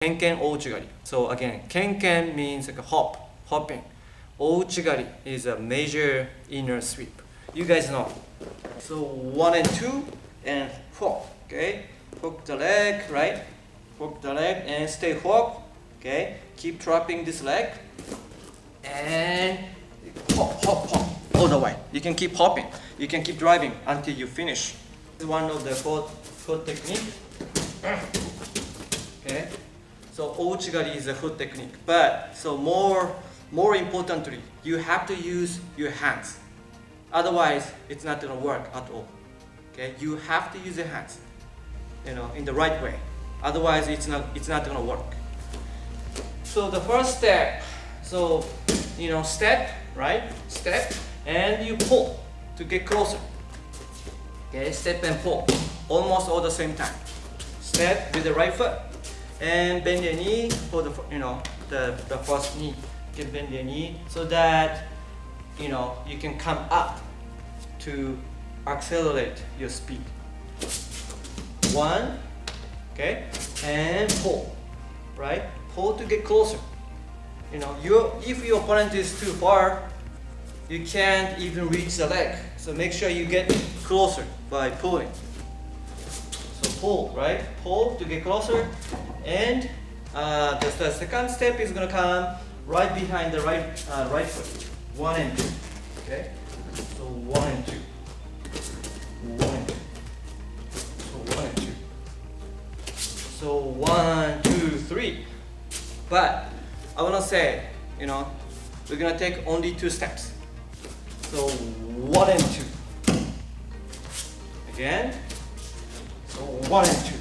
Kenken ouchi gari. So again, kenken means like a hopping. Ouchi gari is a major inner sweep. You guys know. So 1 and 2 and fork. Okay, hook the leg, right? Hook the leg and stay hook. Okay, keep dropping this leg and hop, hop, hop all the way. You can keep hopping. You can keep driving until you finish. This is one of the foot technique. Okay, so ouchi gari is a foot technique, but so more importantly, you have to use your hands. Otherwise, it's not gonna work at all. Okay, you have to use your hands, in the right way. Otherwise, it's not gonna work. So the first step, step, right? Step, and you pull to get closer. Okay, step and pull, almost all the same time. Step with the right foot, and bend your knee for the first knee. You can bend your knee so that you can come up to accelerate your speed. 1, okay, and pull, right? Pull to get closer. If your opponent is too far, you can't even reach the leg. So make sure you get closer by pulling. So pull, right? Pull to get closer, and the second step is gonna come right behind the right foot. 1 and 2. Okay. So 1 and 2. 1 and 2. So 1 and 2. So 1, 2, 3. But I wanna say, we're gonna take only 2 steps. So 1 and 2. Again. So 1 and 2.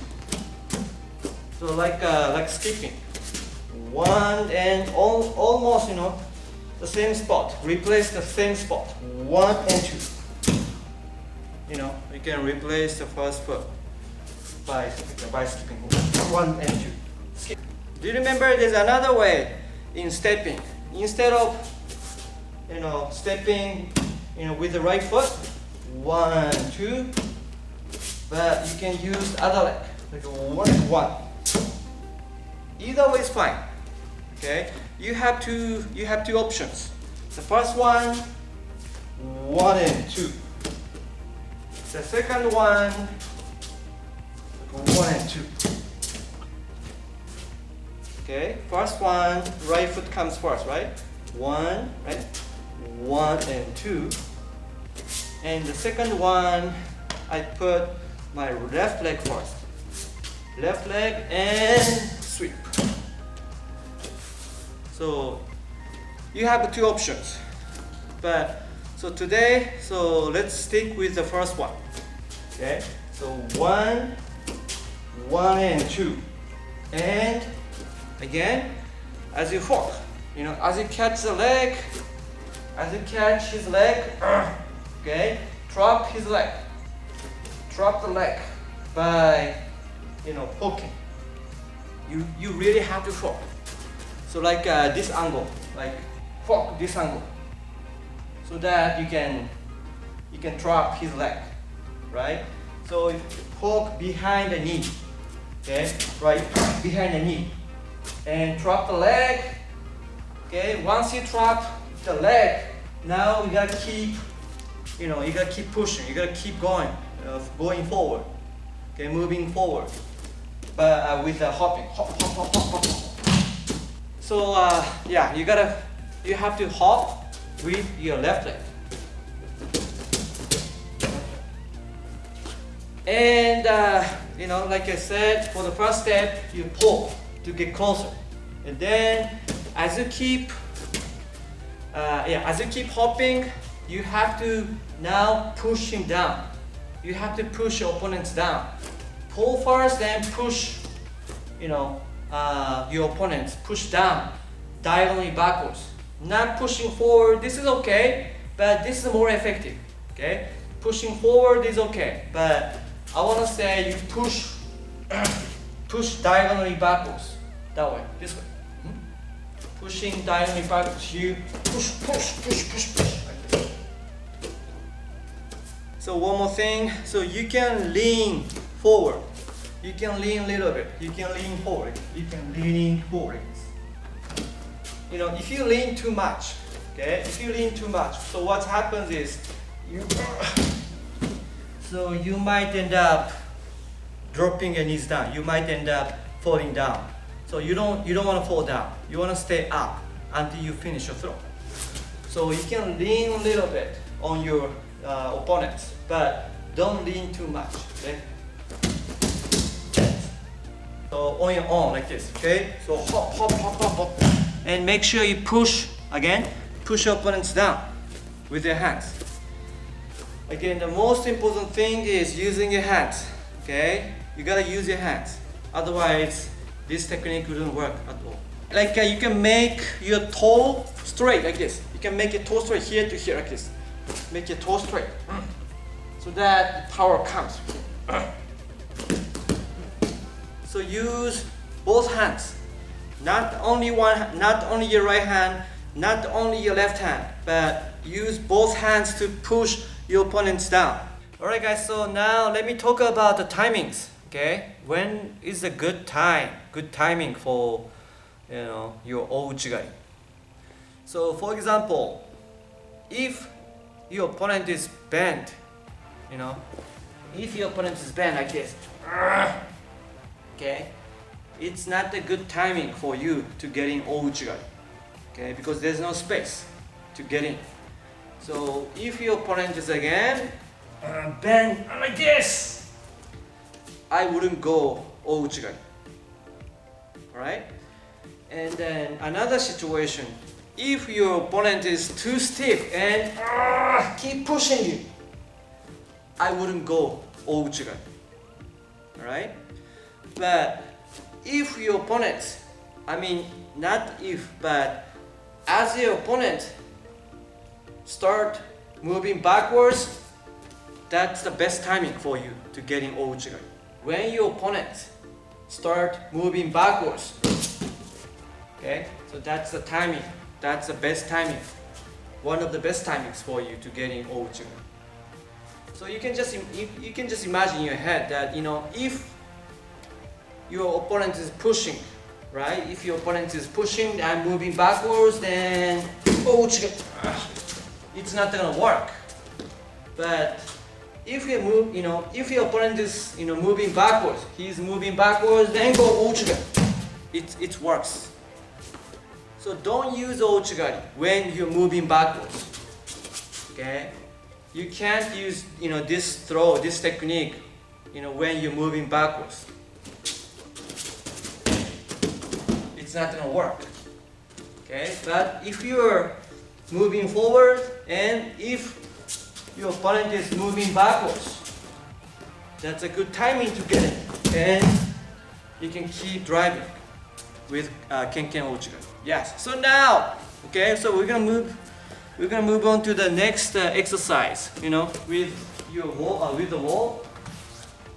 So like skipping. 1 and almost the same spot. Replace the same spot. 1 and 2. You can replace the first foot by skipping. 1 and 2. Skip. Do you remember there's another way in stepping? Instead of stepping with the right foot, 1, 2, but you can use the other leg, like 1 and 1. Either way is fine. Okay, you have two options. The first one, 1 and 2. The second one, 1 and 2. Okay, first one, right foot comes first, right? 1, right? 1 and 2. And the second one, I put my left leg first. Left leg and sweep. So you have 2 options. So today, let's stick with the first one. Okay, so 1 and 2. And again, as you hook, as you catch the leg, as you catch his leg, okay, drop his leg. Drop the leg by, hooking. You really have to hook. So like this angle, like hook this angle, so that you can drop his leg, right? So hook behind the knee, okay, right behind the knee, and drop the leg. Okay, once you drop the leg, now you gotta keep, you gotta keep pushing. You gotta keep going, going forward. Okay, moving forward, but with the hopping, hop, hop, hop, hop, hop. So you have to hop with your left leg. And like I said, for the first step, you pull to get closer, and then as you keep hopping, you have to now push him down. You have to push your opponents down. Pull first, then push. Your opponents push down diagonally backwards. Not pushing forward. This is okay, but this is more effective. Okay, pushing forward is okay, but I want to say you push diagonally backwards. That way, this way. Pushing diagonally backwards. You push. So one more thing. So you can lean forward. you can lean a little bit. You can lean forward. You can lean forward. You know, if you lean too much, okay? If you lean too much, so what happens is so you might end up dropping your knees down. You might end up falling down. So you don't want to fall down. You want to stay up until you finish your throw. So you can lean a little bit on your opponents, but don't lean too much. Okay? So on your own like this. Okay? So hop, hop, hop, hop, hop, and make sure you push again. Push your opponents down with your hands. Again, the most important thing is using your hands. Okay? You gotta use your hands. Otherwise, this technique wouldn't work at all. Like you can make your toe straight like this. You can make your toe straight here to here like this. Make your toe straight so that the power comes. So use both hands. Not only your right hand, not only your left hand, but use both hands to push your opponents down. Alright guys, so now let me talk about the timings. Okay, when is a good timing for your Ouchi gari? So for example, if your opponent is bent, if your opponent is bent like this, okay, it's not a good timing for you to get in Ouchi gari, okay, because there's no space to get in. So if your opponent is again bent like this, I wouldn't go Ouchi gari. Alright? And then another situation, if your opponent is too stiff and keep pushing you, I wouldn't go Ouchi gari. Alright? But if your opponent, not if, but as your opponent start moving backwards, that's the best timing for you to get in Ouchi gari. When your opponent start moving backwards, okay, so that's the timing. That's the best timing. One of the best timings for you to get in Ouchi gari. So you can just imagine in your head that if your opponent is pushing, right? If your opponent is pushing and moving backwards, then Ouchi gari, it's not gonna work. But if you move, if your opponent is, moving backwards, he's moving backwards, then go Ouchi gari. It works. So don't use Ouchi gari when you're moving backwards. Okay? You can't use, this technique, when you're moving backwards. It's not gonna work. Okay? But if you're moving forward and if your opponent is moving backwards, that's a good timing to get it, and you can keep driving with Kenken Ouchi gari. Yes. So now, okay, so we're gonna move on to the next exercise. With your wall, with the wall.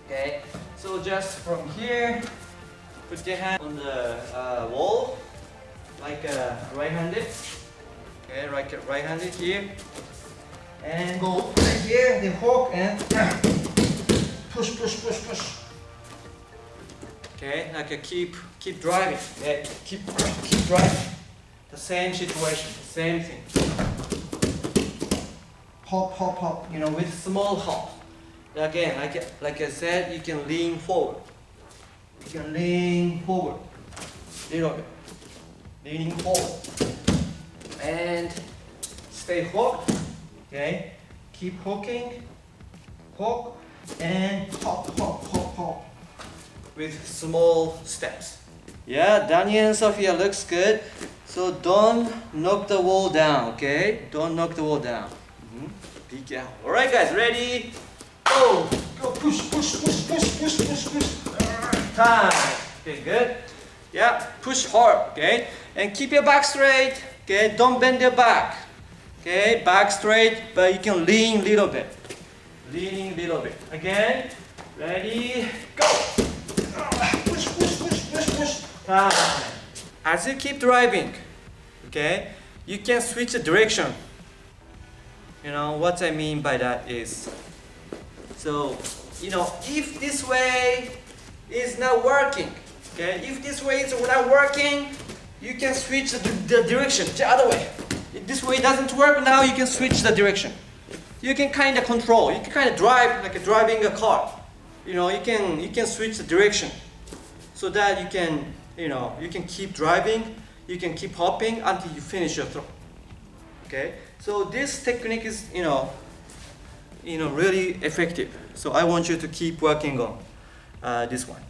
Okay. So just from here, put your hand on the wall, like right-handed. Okay, right-handed here. And go right here, the hook, and push, push, push, push. Okay, like keep driving. Yeah, keep driving. The same situation, the same thing. Hop, hop, hop. With small hop. Again, like I said, you can lean forward. You can lean forward, little bit, leaning forward, and stay hooked. Okay, keep hooking, hook, and hop, hop, hop, hop, with small steps. Yeah, Daniel and Sophia looks good. So don't knock the wall down, okay? Don't knock the wall down. Be careful. All right, guys, ready? Go, go, push, push, push, push, push, push, push. Time. Okay, good. Yeah, push hard, okay? And keep your back straight, okay? Don't bend your back. Okay, back straight, but you can lean a little bit. Leaning a little bit. Again, ready, go. Push, push, push, push, push. Time. As you keep driving, okay, you can switch the direction. What I mean by that is, so, if this way, is not working. Okay, if this way is not working, you can switch the direction the other way. If this way doesn't work, now you can switch the direction. You can kind of control. You can kind of drive like driving a car. You know, you can switch the direction so that you can keep driving. You can keep hopping until you finish your throw. Okay, so this technique is really effective. So I want you to keep working on this one.